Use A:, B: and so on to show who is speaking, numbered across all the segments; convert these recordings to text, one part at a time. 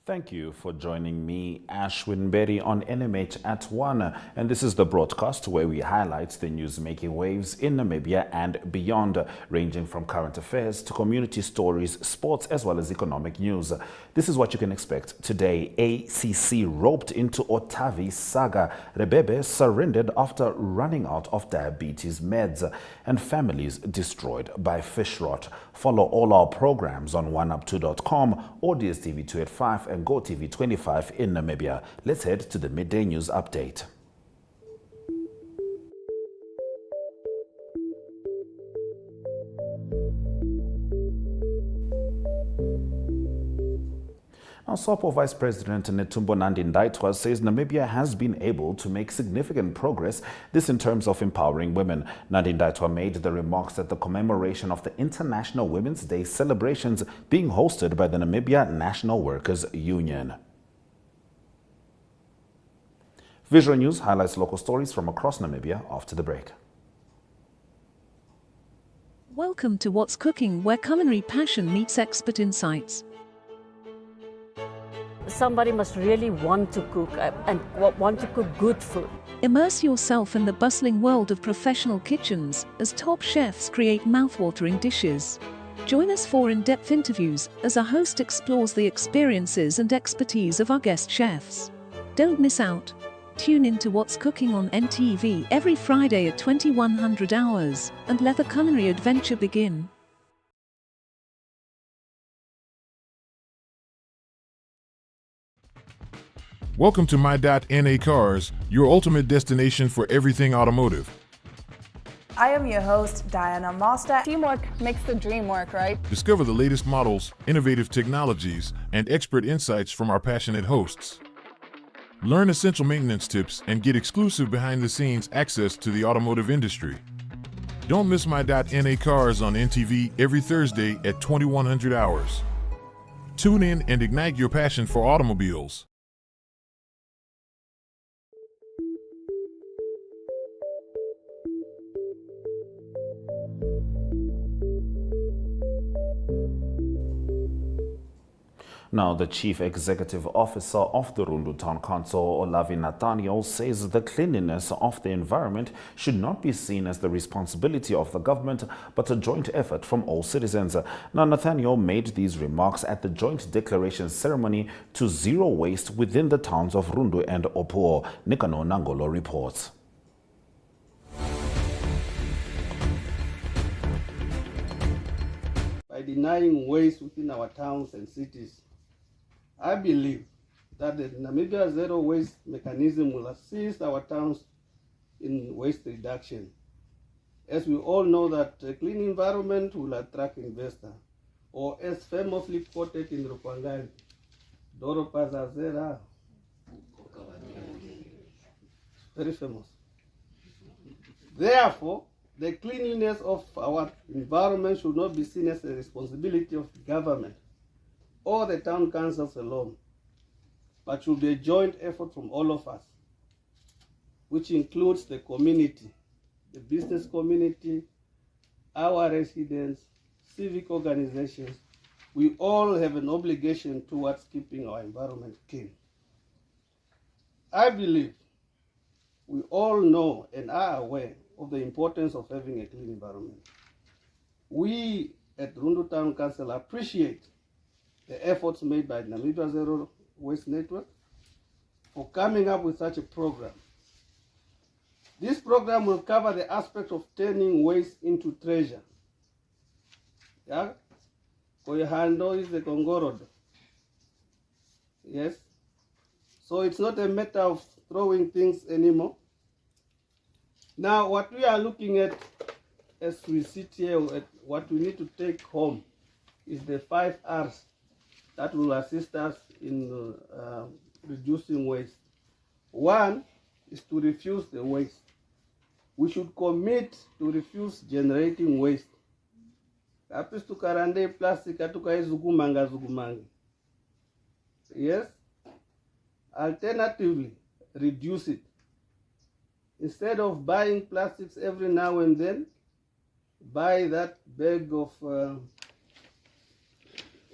A: Thank you for joining me, Ashwin Berry, on NMH at 1. And this is the broadcast where we highlight the news making waves in Namibia and beyond, ranging from current affairs to community stories, sports, as well as economic news. This is what you can expect today. ACC roped into Otavi saga. Radebe surrendered after running out of diabetes meds. And families destroyed by Fishrot. Follow all our programs on oneup2.com or DSTV 285 and GoTV 25 in Namibia. Let's head to the midday news update. Now, SOPO Vice President Netumbo Nandi-Ndaitwah says Namibia has been able to make significant progress, this in terms of empowering women. Nandi-Ndaitwah made the remarks at the commemoration of the International Women's Day celebrations being hosted by the Namibia National Workers Union. Visual News highlights local stories from across Namibia after the break.
B: Welcome to What's Cooking, where culinary passion meets expert insights.
C: Somebody must really want to cook and want to cook good food.
B: Immerse yourself in the bustling world of professional kitchens as top chefs create mouth-watering dishes. Join us for in-depth interviews as our host explores the experiences and expertise of our guest chefs. Don't miss out. Tune in to What's Cooking on NTV every Friday at 2100 hours and let the culinary adventure begin.
D: Welcome to My.NA Cars, your ultimate destination for everything automotive.
E: I am your host, Diana Master. Teamwork makes the dream work, right?
D: Discover the latest models, innovative technologies, and expert insights from our passionate hosts. Learn essential maintenance tips and get exclusive behind-the-scenes access to the automotive industry. Don't miss My.NA Cars on NTV every Thursday at 2100 hours. Tune in and ignite your passion for automobiles.
A: Now, the Chief Executive Officer of the Rundu Town Council, Otavi Nathaniel, says the cleanliness of the environment should not be seen as the responsibility of the government, but a joint effort from all citizens. Now, Nathaniel made these remarks at the joint declaration ceremony to zero waste within the towns of Rundu and Opuo. Nikano Nangolo reports.
F: By denying waste within our towns and cities, I believe that the Namibia Zero Waste mechanism will assist our towns in waste reduction. As we all know that a clean environment will attract investors, or as famously quoted in Rupangani, Doro Pazazera, very famous. Therefore, the cleanliness of our environment should not be seen as a responsibility of the government or the town councils alone, but should be a joint effort from all of us, which includes the community, the business community, our residents, civic organizations. We all have an obligation towards keeping our environment clean. I believe we all know and are aware of the importance of having a clean environment. We at Rundu Town Council appreciate the efforts made by Namibia Zero Waste Network for coming up with such a program. This program will cover the aspect of turning waste into treasure. Yeah? Koyahando is the Kongorodo. Yes? So it's not a matter of throwing things anymore. Now, what we are looking at as we sit here, what we need to take home is the 5 R's that will assist us in reducing waste. One is to refuse the waste. We should commit to refuse generating waste. Kapis tukarande plastic atukai zugumanga. Yes? Alternatively, reduce it. Instead of buying plastics every now and then, buy that bag of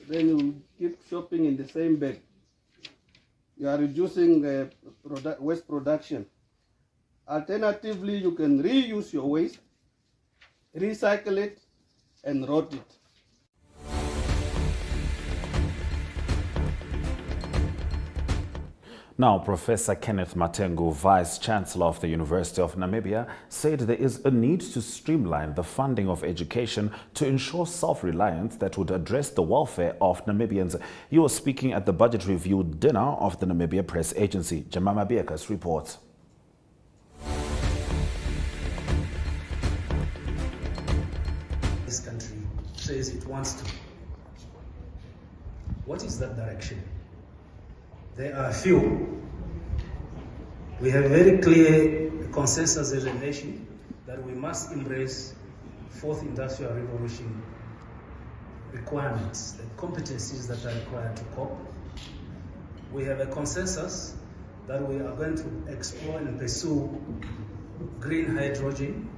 F: then you keep shopping in the same bag. you are reducing waste production. Alternatively, you can reuse your waste, recycle it, and rot it.
A: Now, Professor Kenneth Matengu, Vice-Chancellor of the University of Namibia, said there is a need to streamline the funding of education to ensure self-reliance that would address the welfare of Namibians. He was speaking at the budget review dinner of the Namibia Press Agency. Jemima Biekas reports.
G: This country says it wants to. What is that direction? There are a few. We have very clear consensus as a nation that we must embrace fourth industrial revolution requirements, the competencies that are required to cope. We have a consensus that we are going to explore and pursue green hydrogen.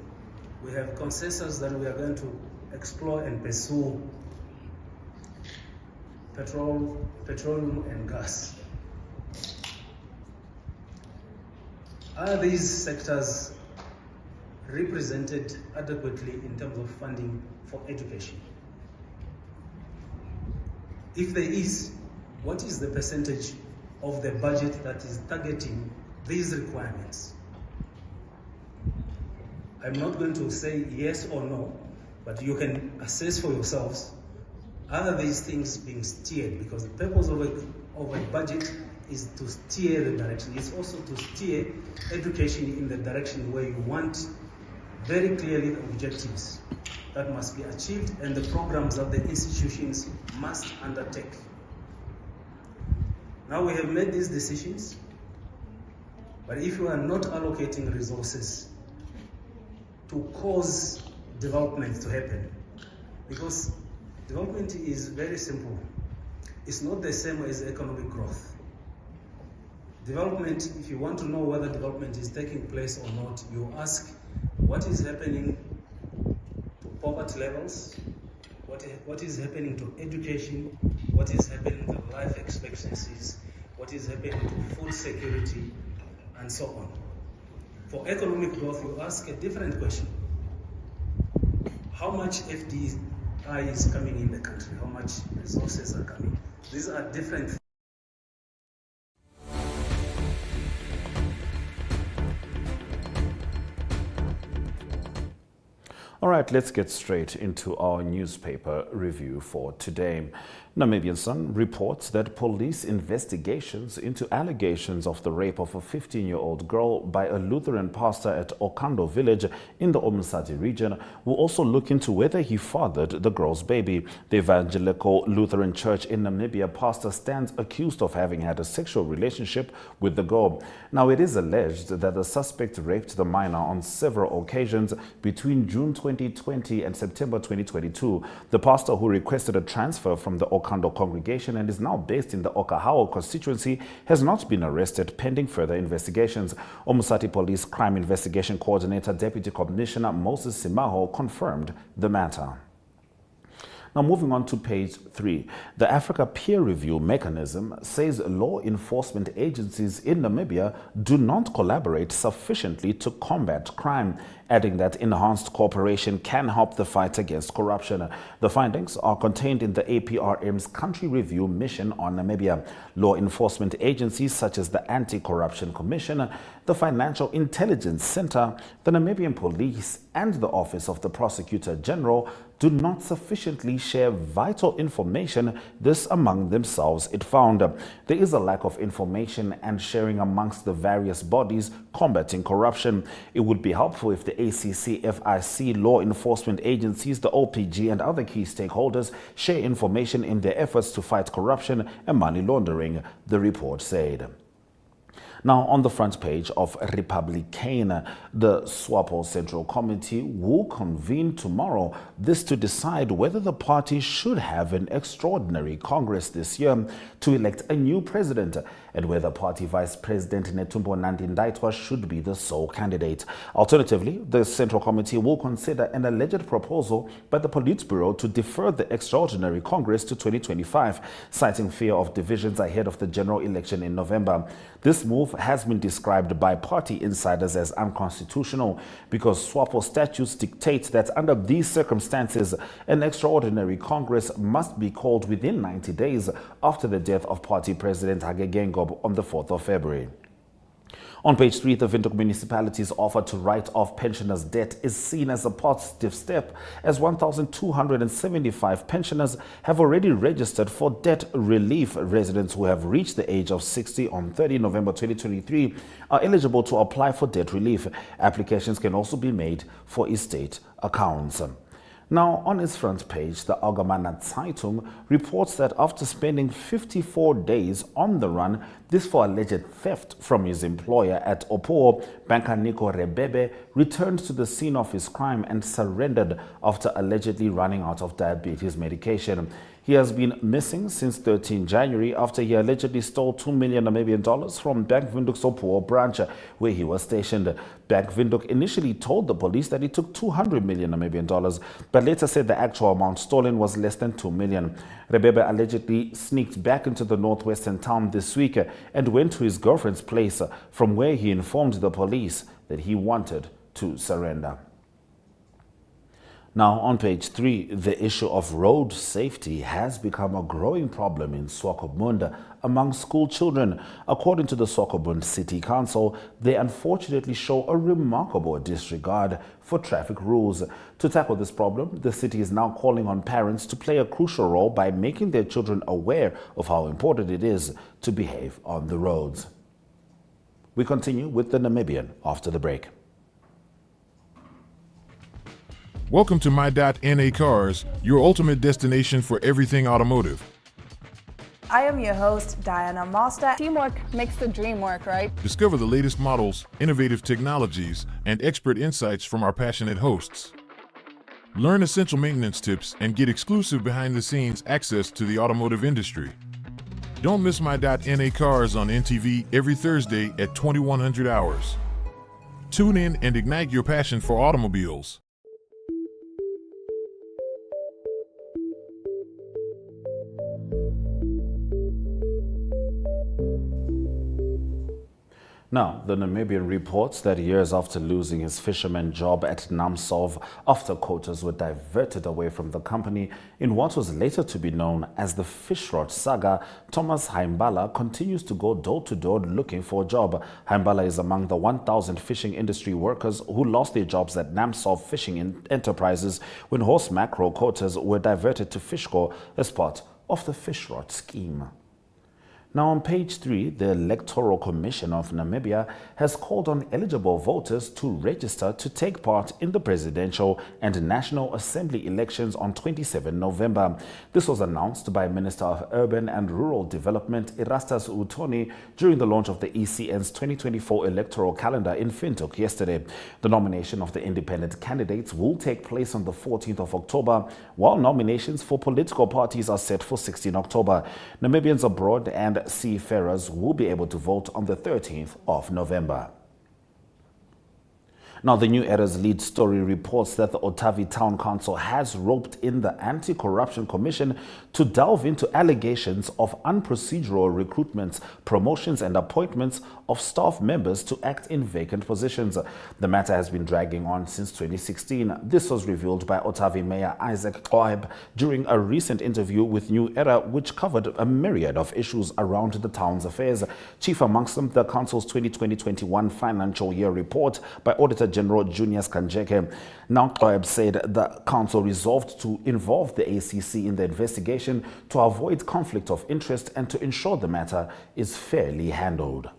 G: We have consensus that we are going to explore and pursue petroleum and gas. Are these sectors represented adequately in terms of funding for education? If there is, what is the percentage of the budget that is targeting these requirements? I'm not going to say yes or no, but you can assess for yourselves, are these things being steered? Because the purpose of a budget is to steer the direction. It's also to steer education in the direction where you want very clearly the objectives that must be achieved and the programs that the institutions must undertake. Now we have made these decisions, but if you are not allocating resources to cause development to happen, because development is very simple. It's not the same as economic growth. Development, if you want to know whether development is taking place or not, you ask what is happening to poverty levels, what is happening to education, what is happening to life expectancies, what is happening to food security, and so on. For economic growth, you ask a different question. How much FDI is coming in the country? How much resources are coming? These are different things.
A: All right, let's get straight into our newspaper review for today. Namibian Sun reports that police investigations into allegations of the rape of a 15-year-old girl by a Lutheran pastor at Okando village in the Omusati region will also look into whether he fathered the girl's baby. The Evangelical Lutheran Church in Namibia pastor stands accused of having had a sexual relationship with the girl. Now, it is alleged that the suspect raped the minor on several occasions between June 2020 and September 2022. The pastor, who requested a transfer from the Okando congregation and is now based in the Okahao constituency, has not been arrested pending further investigations. Omusati Police Crime Investigation Coordinator Deputy Commissioner Moses Simaho confirmed the matter. Now, moving on to page 3, the Africa Peer Review Mechanism says law enforcement agencies in Namibia do not collaborate sufficiently to combat crime, adding that enhanced cooperation can help the fight against corruption. The findings are contained in the APRM's Country Review Mission on Namibia. Law enforcement agencies such as the Anti-Corruption Commission, the Financial Intelligence Center, the Namibian Police, and the Office of the Prosecutor General do not sufficiently share vital information, this among themselves, it found. There is a lack of information and sharing amongst the various bodies combating corruption. It would be helpful if the ACC, FIC, law enforcement agencies, the OPG, and other key stakeholders share information in their efforts to fight corruption and money laundering, the report said. Now, on the front page of Republican, the SWAPO Central Committee will convene tomorrow, this to decide whether the party should have an extraordinary Congress this year to elect a new president and whether party Vice President Netumbo Nandi-Ndaitwah should be the sole candidate. Alternatively, the Central Committee will consider an alleged proposal by the Politburo to defer the extraordinary Congress to 2025, citing fear of divisions ahead of the general election in November. This move has been described by party insiders as unconstitutional because SWAPO statutes dictate that under these circumstances, an extraordinary Congress must be called within 90 days after the death of party President Hage Geingob on the 4th of February. On page 3, the Windhoek municipality's offer to write off pensioners' debt is seen as a positive step, as 1,275 pensioners have already registered for debt relief. Residents who have reached the age of 60 on 30 November 2023 are eligible to apply for debt relief. Applications can also be made for estate accounts. Now, on its front page, the Allgemeine Zeitung reports that after spending 54 days on the run, this for alleged theft from his employer at Opoo, banker Nico Radebe returned to the scene of his crime and surrendered after allegedly running out of diabetes medication. He has been missing since 13 January after he allegedly stole 2 million Namibian dollars from Bank Windhoek's Opoo branch where he was stationed. Bank Windhoek initially told the police that he took 200 million Namibian dollars, but later said the actual amount stolen was less than 2 million. Radebe allegedly sneaked back into the northwestern town this week and went to his girlfriend's place, from where he informed the police that he wanted to surrender. Now, on page 3, the issue of road safety has become a growing problem in Swakopmund among school children. According to the Swakopmund City Council, they unfortunately show a remarkable disregard for traffic rules. To tackle this problem, the city is now calling on parents to play a crucial role by making their children aware of how important it is to behave on the roads. We continue with the Namibian after the break.
D: Welcome to My.NA Cars, your ultimate destination for everything automotive.
E: I am your host, Diana Master. Teamwork makes the dream work, right?
D: Discover the latest models, innovative technologies, and expert insights from our passionate hosts. Learn essential maintenance tips and get exclusive behind-the-scenes access to the automotive industry. Don't miss My.NA Cars on NTV every Thursday at 2100 hours. Tune in and ignite your passion for automobiles.
A: Now, the Namibian reports that years after losing his fisherman job at Namsov, after quotas were diverted away from the company in what was later to be known as the Fishrot saga, Thomas Heimbala continues to go door to door looking for a job. Heimbala is among the 1,000 fishing industry workers who lost their jobs at Namsov Fishing Enterprises when horse mackerel quotas were diverted to Fishco as part of the Fishrot scheme. Now, on page 3, the Electoral Commission of Namibia has called on eligible voters to register to take part in the presidential and National Assembly elections on 27 November. This was announced by Minister of Urban and Rural Development Erastus Utoni during the launch of the ECN's 2024 electoral calendar in Windhoek yesterday. The nomination of the independent candidates will take place on the 14th of October, while nominations for political parties are set for 16 October. Namibians abroad and seafarers will be able to vote on the 13th of November. Now, the New Era's lead story reports that the Otavi Town Council has roped in the Anti-Corruption Commission to delve into allegations of unprocedural recruitments, promotions and appointments of staff members to act in vacant positions. The matter has been dragging on since 2016. This was revealed by Otavi Mayor Isaac Kloeb during a recent interview with New Era, which covered a myriad of issues around the town's affairs. Chief amongst them, the council's 2020-21 financial year report by Auditor General Junius Kanjeke. Now, Kloeb said the council resolved to involve the ACC in the investigation to avoid conflict of interest and to ensure the matter is fairly handled.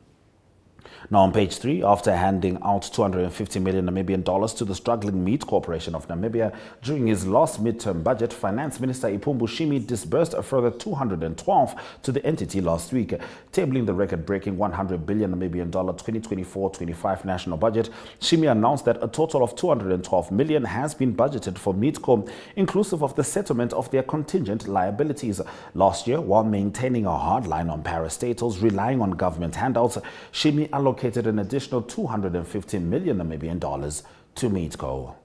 A: Now on page 3, after handing out $250 million Namibian dollars to the struggling Meat Corporation of Namibia during his last midterm budget, Finance Minister Ipumbu Shimi disbursed a further 212 to the entity last week, tabling the record-breaking 100 billion Namibian dollar 2024-25 national budget. Shimi announced that a total of 212 million has been budgeted for Meatco, inclusive of the settlement of their contingent liabilities. Last year, while maintaining a hard line on parastatals relying on government handouts, Shimi allocated an additional 250 million Namibian dollars to Meatco.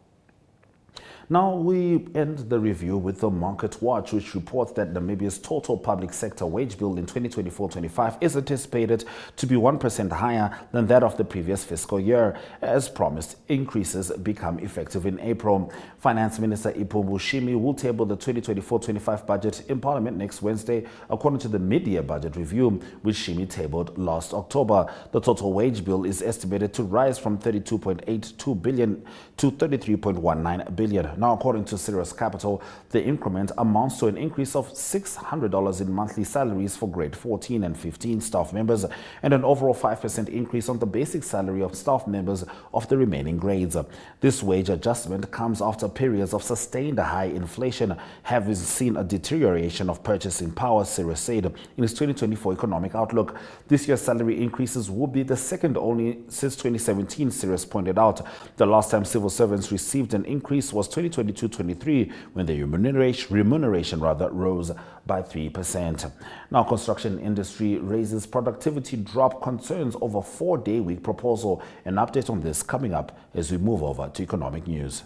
A: Now we end the review with the Market Watch, which reports that Namibia's total public sector wage bill in 2024-25 is anticipated to be 1% higher than that of the previous fiscal year. As promised, increases become effective in April. Finance Minister Ipumbu Shimi will table the 2024-25 budget in Parliament next Wednesday, according to the mid-year budget review, which Shimi tabled last October. The total wage bill is estimated to rise from 32.82 billion to 33.19 billion. Now, according to Sirius Capital, the increment amounts to an increase of $600 in monthly salaries for grade 14 and 15 staff members and an overall 5% increase on the basic salary of staff members of the remaining grades. This wage adjustment comes after periods of sustained high inflation have seen a deterioration of purchasing power, Sirius said in its 2024 economic outlook. This year's salary increases will be the second only since 2017, Sirius pointed out. The last time civil servants received an increase was 2022-23, when the remuneration rose by 3%. Now, construction industry raises productivity drop concerns over 4-day week proposal. An update on this coming up as we move over to economic news.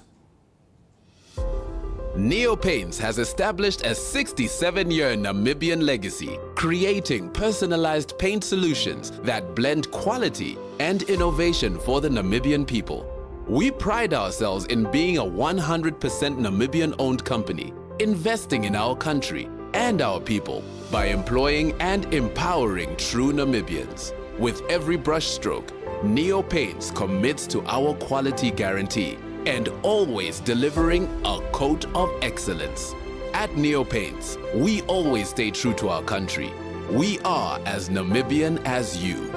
H: Neo Paints has established a 67-year Namibian legacy, creating personalized paint solutions that blend quality and innovation for the Namibian people. We pride ourselves in being a 100% Namibian-owned company, investing in our country and our people by employing and empowering true Namibians. With every brushstroke, Neo Paints commits to our quality guarantee and always delivering a coat of excellence. At Neo Paints, we always stay true to our country. We are as Namibian as you.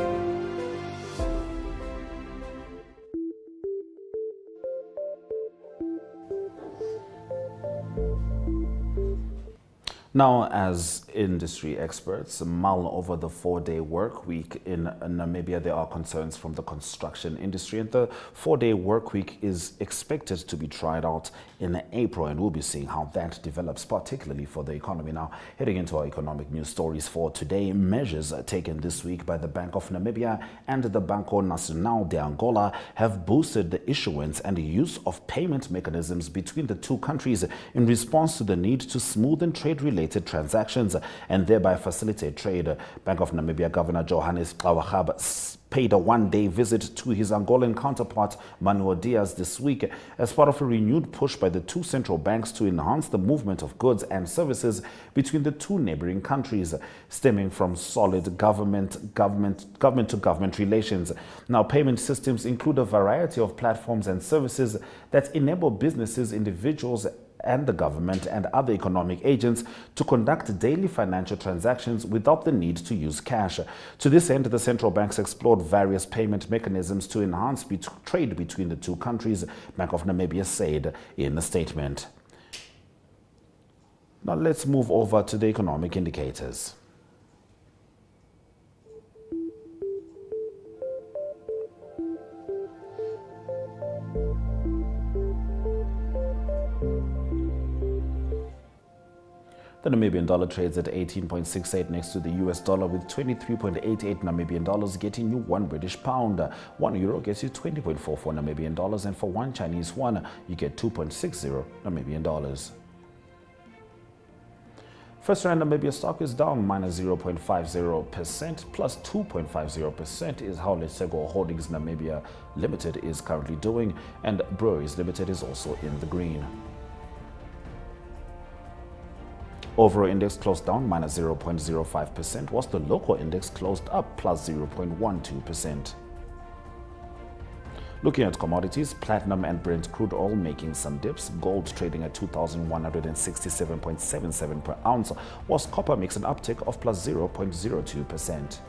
A: Now, as industry experts mull over the 4-day work week in Namibia, there are concerns from the construction industry, and the 4-day work week is expected to be tried out in April, and we'll be seeing how that develops, particularly for the economy. Now, heading into our economic news stories for today, measures taken this week by the Bank of Namibia and the Banco Nacional de Angola have boosted the issuance and use of payment mechanisms between the two countries in response to the need to smoothen trade-related transactions and thereby facilitate trade. Bank of Namibia Governor Johannes Kawahab paid a 1-day visit to his Angolan counterpart Manuel Diaz this week as part of a renewed push by the two central banks to enhance the movement of goods and services between the two neighboring countries, stemming from solid government-to-government relations. Now, payment systems include a variety of platforms and services that enable businesses, individuals, and the government and other economic agents to conduct daily financial transactions without the need to use cash. To this end, the central banks explored various payment mechanisms to enhance trade between the two countries, Bank of Namibia said in a statement. Now let's move over to the economic indicators. The Namibian dollar trades at 18.68 next to the US dollar, with 23.88 Namibian dollars getting you 1 British pound. 1 euro gets you 20.44 Namibian dollars, and for 1 Chinese yuan, you get 2.60 Namibian dollars. First Rand Namibia stock is down minus 0.50%, plus 2.50% is how Lesego Holdings Namibia Limited is currently doing, and Breweries Limited is also in the green. Overall index closed down minus 0.05%, whilst the local index closed up plus 0.12%. Looking at commodities, platinum and Brent crude oil making some dips, gold trading at 2,167.77 per ounce, whilst copper makes an uptick of plus 0.02%.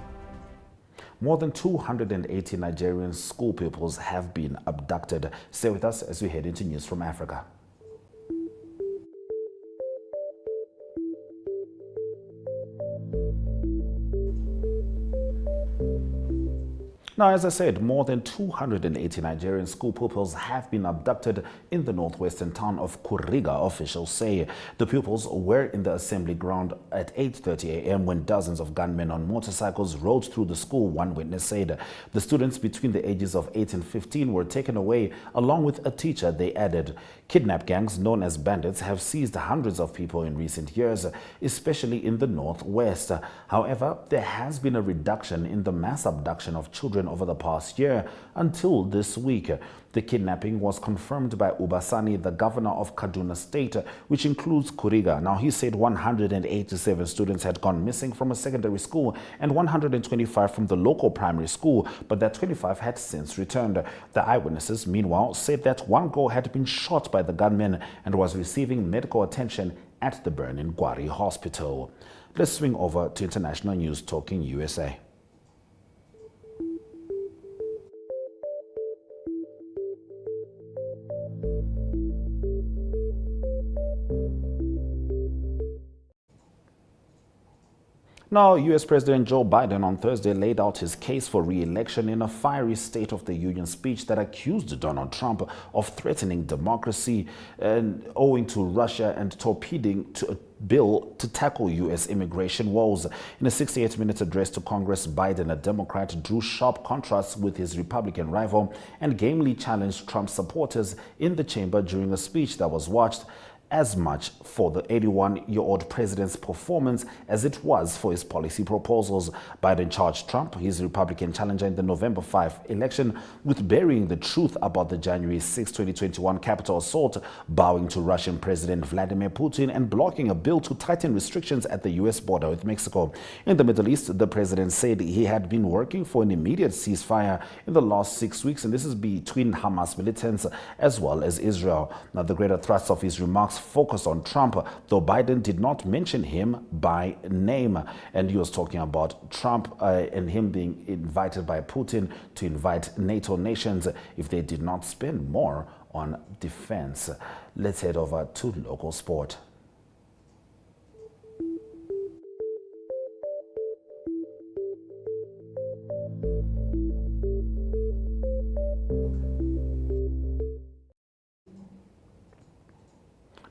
A: More than 280 Nigerian school pupils have been abducted. Stay with us as we head into news from Africa. Now, as I said, more than 280 Nigerian school pupils have been abducted in the northwestern town of Kuriga, officials say. The pupils were in the assembly ground at 8:30 a.m. when dozens of gunmen on motorcycles rode through the school, one witness said. The students between the ages of 8 and 15 were taken away along with a teacher, they added. Kidnap gangs known as bandits have seized hundreds of people in recent years, especially in the northwest. However, there has been a reduction in the mass abduction of children over the past year until this week. The kidnapping was confirmed by Ubasani, the governor of Kaduna State, which includes Kuriga. Now, he said 187 students had gone missing from a secondary school and 125 from the local primary school, but that 25 had since returned. The eyewitnesses, meanwhile, said that one girl had been shot by the gunmen and was receiving medical attention at the Burn Gwari Hospital. Let's swing over to international news, talking USA. Now, U.S. President Joe Biden on Thursday laid out his case for re-election in a fiery State of the Union speech that accused Donald Trump of threatening democracy and owing to Russia and torpedoing a bill to tackle U.S. immigration woes. In a 68-minute address to Congress, Biden, a Democrat, drew sharp contrasts with his Republican rival and gamely challenged Trump's supporters in the chamber during a speech that was watched as much for the 81-year-old president's performance as it was for his policy proposals. Biden charged Trump, his Republican challenger in the November 5 election, with burying the truth about the January 6, 2021 Capitol assault, bowing to Russian President Vladimir Putin, and blocking a bill to tighten restrictions at the U.S. border with Mexico. In the Middle East, the president said he had been working for an immediate ceasefire in the last 6 weeks, and this is between Hamas militants as well as Israel. Now, the greater thrust of his remarks focused on Trump, though Biden did not mention him by name. And he was talking about Trump and him being invited by Putin to invite NATO nations if they did not spend more on defense. Let's head over to local sport.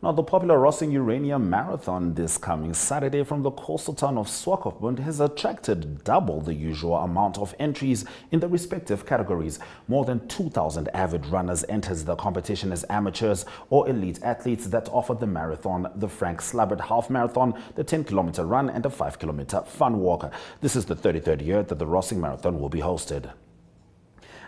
A: Now, the popular Rossing Uranium Marathon this coming Saturday from the coastal town of Swakopmund has attracted double the usual amount of entries in the respective categories. More than 2,000 avid runners enters the competition as amateurs or elite athletes that offer the marathon, the Frank Slabbert Half Marathon, the 10-kilometer run, and a 5-kilometer fun walk. This is the 33rd year that the Rossing Marathon will be hosted.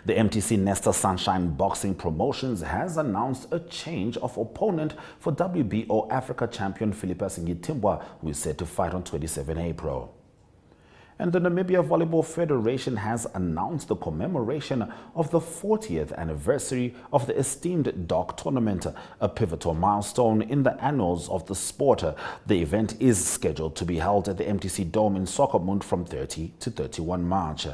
A: The MTC Nesta Sunshine Boxing Promotions has announced a change of opponent for WBO Africa champion Philippa Singitimbwa, who is set to fight on 27 April. And the Namibia Volleyball Federation has announced the commemoration of the 40th anniversary of the esteemed Dock Tournament, a pivotal milestone in the annals of the sport. The event is scheduled to be held at the MTC Dome in Swakopmund from 30 to 31 March.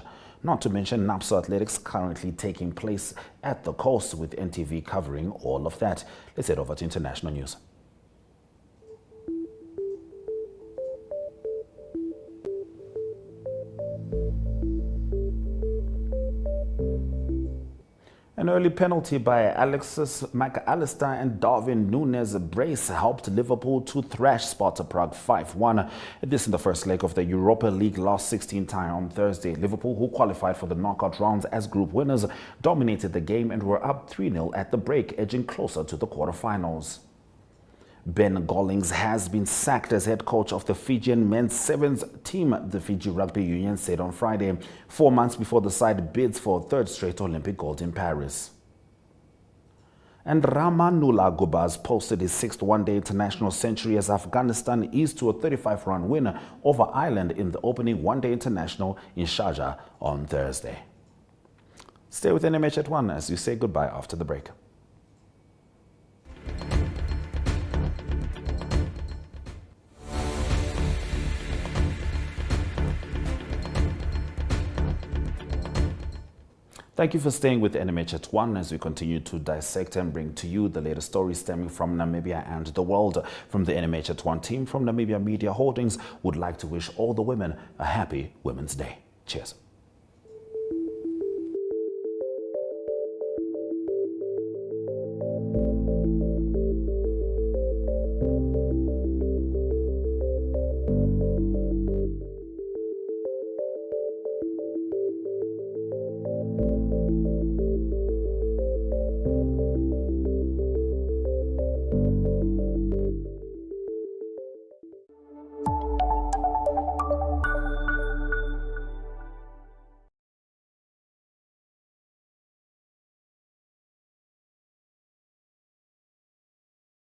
A: Not to mention NAPSO Athletics currently taking place at the coast, with NTV covering all of that. Let's head over to international news. An early penalty by Alexis McAllister and Darwin Núñez brace helped Liverpool to thrash Sparta Prague 5-1. This in the first leg of the Europa League last 16 tie on Thursday. Liverpool, who qualified for the knockout rounds as group winners, dominated the game and were up 3-0 at the break, edging closer to the quarterfinals. Ben Gollings has been sacked as head coach of the Fijian men's sevens team, the Fiji Rugby Union said on Friday, 4 months before the side bids for a third straight Olympic gold in Paris. And Ramanullah Gubaz posted his sixth one-day international century as Afghanistan eased to a 35-run win over Ireland in the opening one-day international in Sharjah on Thursday. Stay with NMH at 1 as we say goodbye after the break. Thank you for staying with NMH at 1 as we continue to dissect and bring to you the latest stories stemming from Namibia and the world. From the NMH at 1 team from Namibia Media Holdings, would like to wish all the women a happy Women's Day. Cheers.